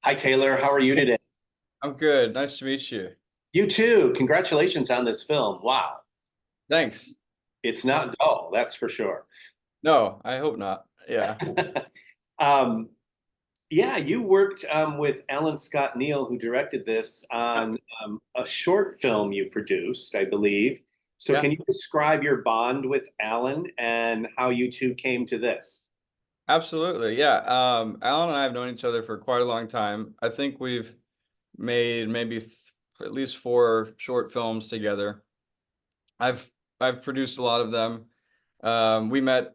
Hi, Taylor. How are you today? I'm good. Nice to meet you. You too. Congratulations on this film. Wow. Thanks. It's not dull, that's for sure. No, I hope not. Yeah. Um, yeah, you worked with Alan Scott Neal, who directed this, Yeah. on a short film you produced, I believe. So, Yeah. can you describe your bond with Alan and how you two came to this? Absolutely. Yeah. Alan and I have known each other for quite a long time. I think we've made maybe at least four short films together. I've I've produced a lot of them. We met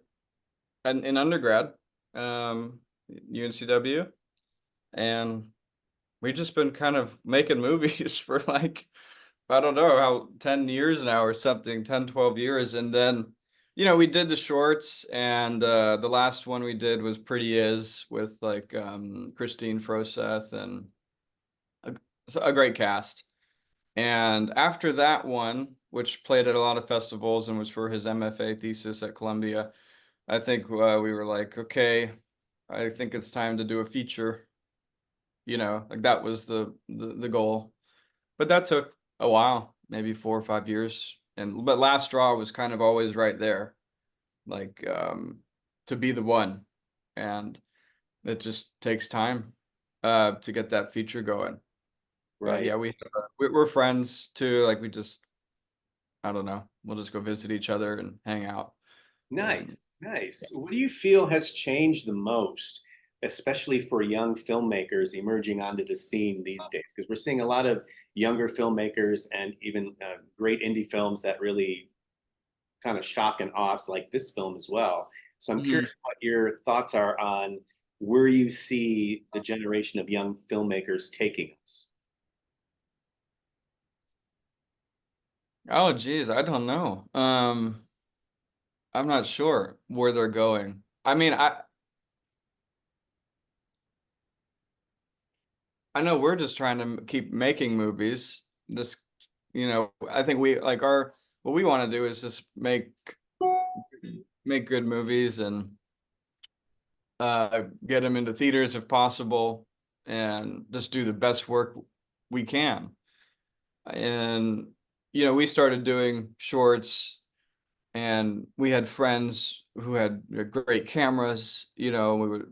in undergrad, UNCW, and we've just been kind of making movies for like I don't know how 10 years now or something, 10, 12 years. And then, we did the shorts and the last one we did was Pretty Is with like Christine Froseth and a, a great cast. And after that one, which played at a lot of festivals and was for his MFA thesis at Columbia, I think we were like, okay, I think it's time to do a feature, like that was the goal. But that took a while, maybe 4 or 5 years. But Last Straw was kind of always right there, like to be the one. And it just takes time to get that feature going. But Right. yeah, we're friends too. Like we just I don't know, we'll just go visit each other and hang out. Nice, And nice. What do you feel has changed the most, especially for young filmmakers emerging onto the scene these days? Because we're seeing a lot of younger filmmakers and even great indie films that really kind of shock and awe us, like this film as well. So I'm Mhm. curious what your thoughts are on where you see the generation of young filmmakers taking us. Oh geez, I don't know. I'm not sure where they're going. I mean, I know we're just trying to keep making movies. Just, I think we like our what we want to do is just make good movies and get them into theaters if possible and just do the best work we can. And we started doing shorts and we had friends who had great cameras, we would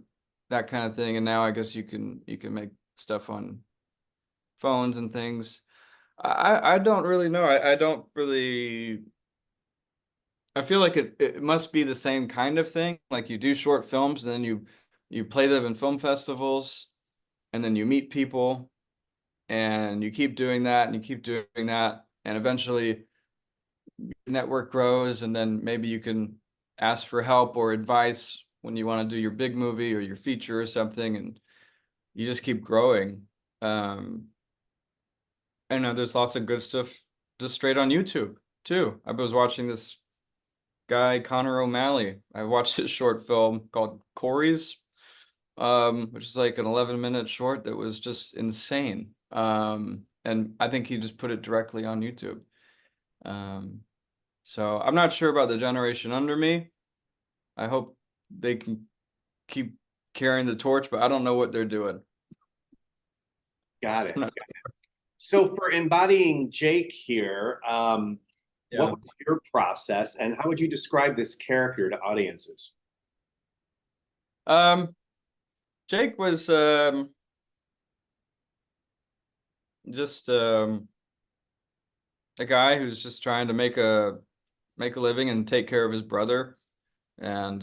that kind of thing. And now I guess you can make stuff on phones and things. I don't really know. I don't really. I feel like it must be the same kind of thing. Like you do short films, and then you play them in film festivals, and then you meet people, and you keep doing that, and you keep doing that, and eventually your network grows, and then maybe you can ask for help or advice when you want to do your big movie or your feature or something, and you just keep growing. Um, I know there's lots of good stuff just straight on YouTube too. I was watching this guy, Connor O'Malley. I watched his short film called Corey's, which is like an 11-minute short that was just insane. And I think he just put it directly on YouTube. Um, so I'm not sure about the generation under me. I hope they can keep carrying the torch, but I don't know what they're doing. Got it. I'm not- So for embodying Jake here, what yeah. was your process and how would you describe this character to audiences? Um, Jake was just a guy who's just trying to make a living and take care of his brother and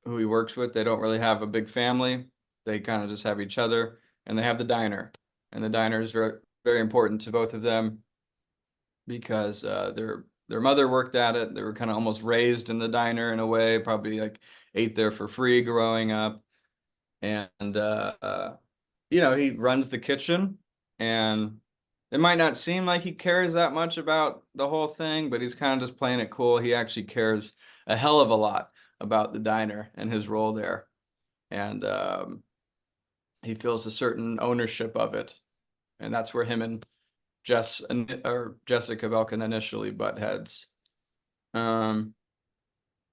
who he works with. They don't really have a big family. They kind of just have each other, and they have the diner, and the diner is very very important to both of them because their mother worked at it. They were kind of almost raised in the diner in a way, probably like ate there for free growing up, and he runs the kitchen, and it might not seem like he cares that much about the whole thing, but he's kind of just playing it cool. He actually cares a hell of a lot about the diner and his role there, and he feels a certain ownership of it, and that's where him and Jessica Belkin initially butt heads. Um,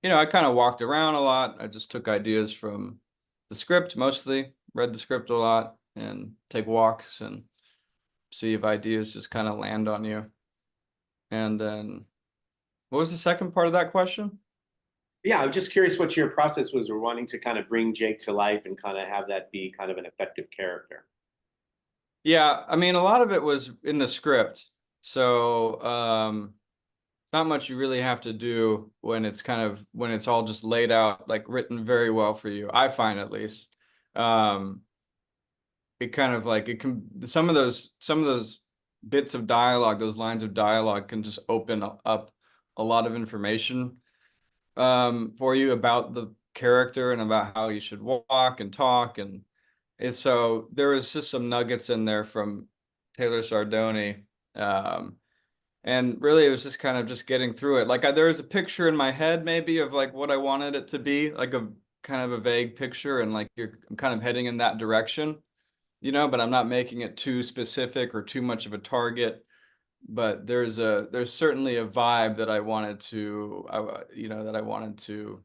I kind of walked around a lot. I just took ideas from the script mostly, read the script a lot, and take walks and see if ideas just kind of land on you. And then, what was the second part of that question? Yeah, I'm just curious what your process was. We're wanting to kind of bring Jake to life and kind of have that be kind of an effective character. Yeah, I mean, a lot of it was in the script. So, not much you really have to do when it's when it's all just laid out, like written very well for you. I find at least. Um, it kind of like it can some of those bits of dialogue, those lines of dialogue can just open up a lot of information for you about the character and about how you should walk and talk and so there was just some nuggets in there from Taylor Sardoni. And really it was just kind of just getting through it. Like there was a picture in my head maybe of like what I wanted it to be, like a kind of a vague picture and like I'm kind of heading in that direction, but I'm not making it too specific or too much of a target. But there's certainly a vibe that I wanted to, that I wanted to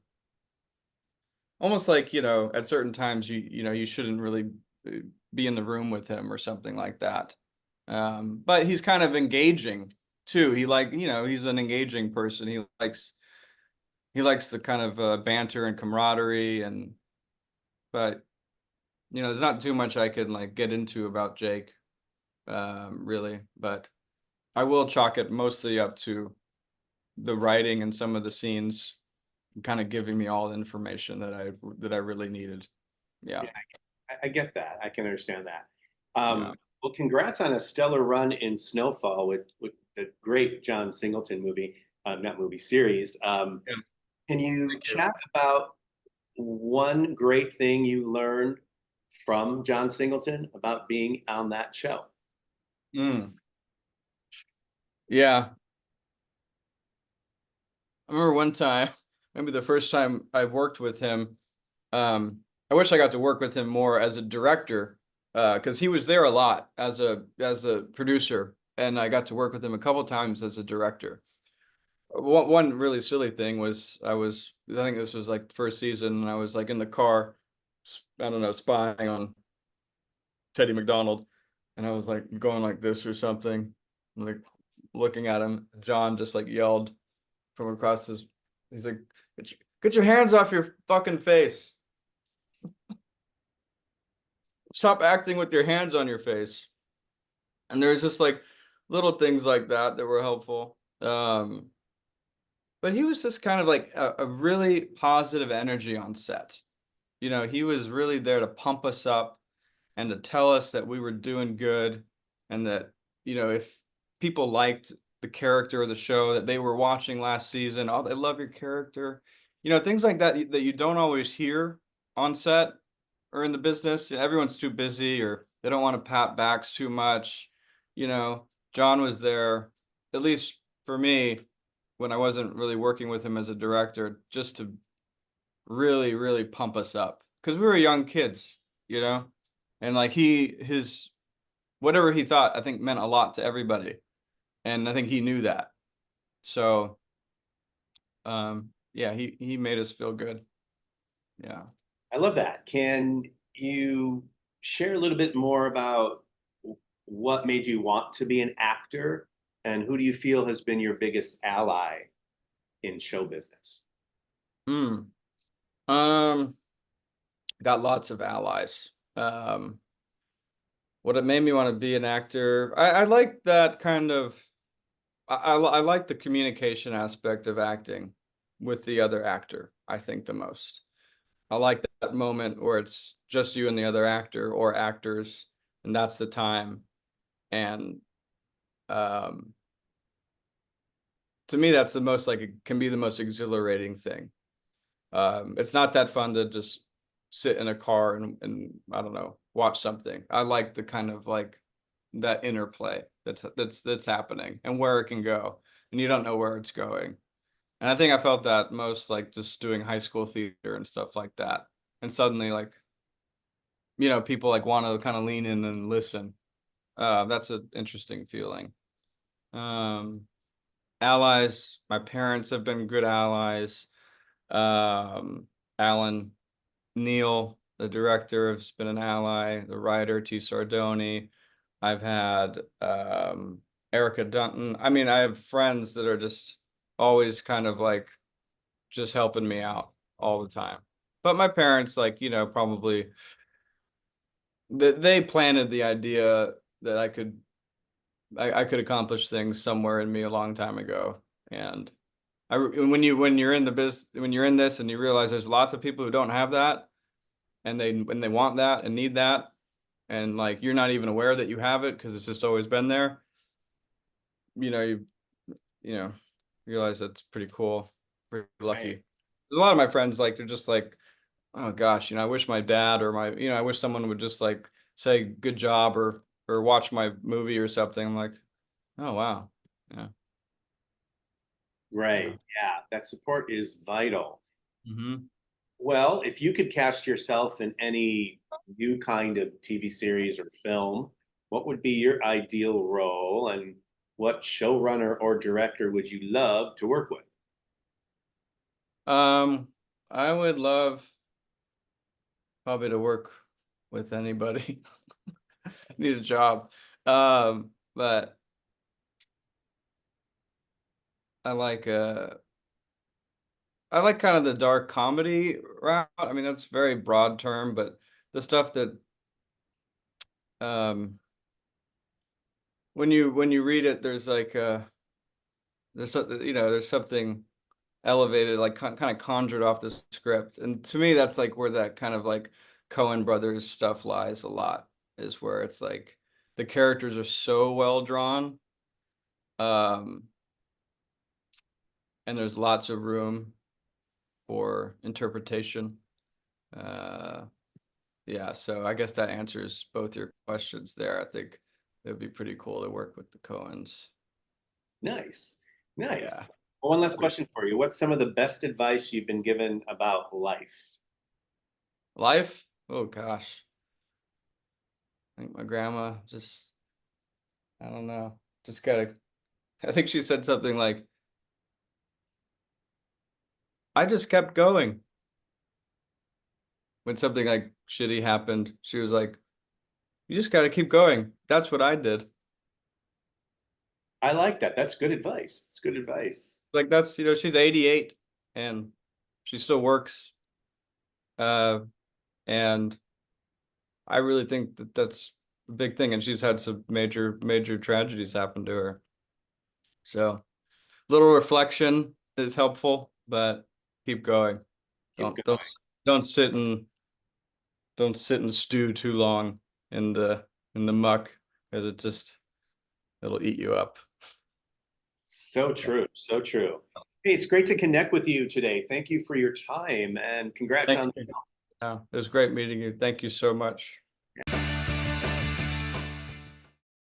almost like, at certain times you shouldn't really be in the room with him or something like that. But he's kind of engaging too. He's an engaging person. He likes the kind of banter and camaraderie but there's not too much I can like get into about Jake, really, but I will chalk it mostly up to the writing and some of the scenes kind of giving me all the information that I really needed. Yeah. Yeah, I get that. I can understand that. Yeah. Well, congrats on a stellar run in Snowfall with the great John Singleton movie, not movie series. Yeah. Can you Thank you. chat about one great thing you learned from John Singleton about being on that show? Mm. Yeah. I remember one time, maybe the first time I worked with him, I wish I got to work with him more as a director, because he was there a lot as a producer, and I got to work with him a couple times as a director. One really silly thing was I think this was like the first season, and I was like in the car, I don't know, spying on Teddy McDonald, and I was like going like this or something, like looking at him. John just like yelled from across his. He's like, "Get your hands off your fucking face! Stop acting with your hands on your face." And there's just like little things like that that were helpful. But he was just kind of like a really positive energy on set. He was really there to pump us up and to tell us that we were doing good and that, if people liked the character of the show that they were watching last season, oh, they love your character. Things like that that you don't always hear on set or in the business. Everyone's too busy or they don't want to pat backs too much. John was there, at least for me, when I wasn't really working with him as a director, just to really, really pump us up because we were young kids, you know, and like his whatever he thought, I think meant a lot to everybody, and I think he knew that. So, yeah, he made us feel good. Yeah. I love that. Can you share a little bit more about what made you want to be an actor and who do you feel has been your biggest ally in show business? Hmm. Um, got lots of allies. What it made me want to be an actor, I like that kind of. I like the communication aspect of acting with the other actor, I think the most. I like that moment where it's just you and the other actor or actors, and that's the time. And um, to me, that's the most like it can be the most exhilarating thing. It's not that fun to just sit in a car and I don't know, watch something. I like the kind of like that interplay that's happening and where it can go, and you don't know where it's going. And I think I felt that most like just doing high school theater and stuff like that. And suddenly like, people like want to kind of lean in and listen. That's an interesting feeling. Um, Allies, my parents have been good allies. Um, Alan, Neil, the director has been an ally, the writer T. Sardoni. I've had Erica Dunton. I mean, I have friends that are just always kind of like just helping me out all the time. But my parents, like, you know, probably they planted the idea that I could accomplish things somewhere in me a long time ago. And when you're in the when you're in this and you realize there's lots of people who don't have that, and they want that and need that, and like you're not even aware that you have it because it's just always been there. You know, you know, realize that's pretty cool. Pretty lucky. Right. There's a lot of my friends, like, they're just like, oh gosh, you know, I wish my dad or my, you know, I wish someone would just like say good job or watch my movie or something. I'm like, oh wow. Yeah. Right. So, Yeah, that support is vital. hmm Well, if you could cast yourself in any new kind of TV series or film, what would be your ideal role, and what showrunner or director would you love to work with? um, I would love probably to work with anybody. Need a job. But I like uh I like kind of the dark comedy route. I mean, that's a very broad term, but the stuff that um when you read it, there's like there's something, you know, there's something elevated, like kind of conjured off the script. And to me, that's like where that kind of like Coen brothers stuff lies a lot, is where it's like the characters are so well drawn. Um, and there's lots of room for interpretation. Uh, yeah, so I guess that answers both your questions there. I think it would be pretty cool to work with the Coens. Nice. Nice. Yeah. Well, one last Pretty- question for you. What's some of the best advice you've been given about life? Life? Oh gosh. I think my grandma just, I don't know, just gotta, I think she said something like, I just kept going. When something like shitty happened, she was like, you just gotta keep going. That's what I did. I like that. That's good advice. It's good advice. Like that's, you know, she's 88 and she still works. Uh, and I really think that that's a big thing. And she's had some major tragedies happen to her. So little reflection is helpful, but keep going. Keep Don't going. don't sit and don't sit and stew too long in the muck, because it'll eat you up. So true. So true. Hey, it's great to connect with you today. Thank you for your time, and congrats Thank on you. It was great meeting you. Thank you so much.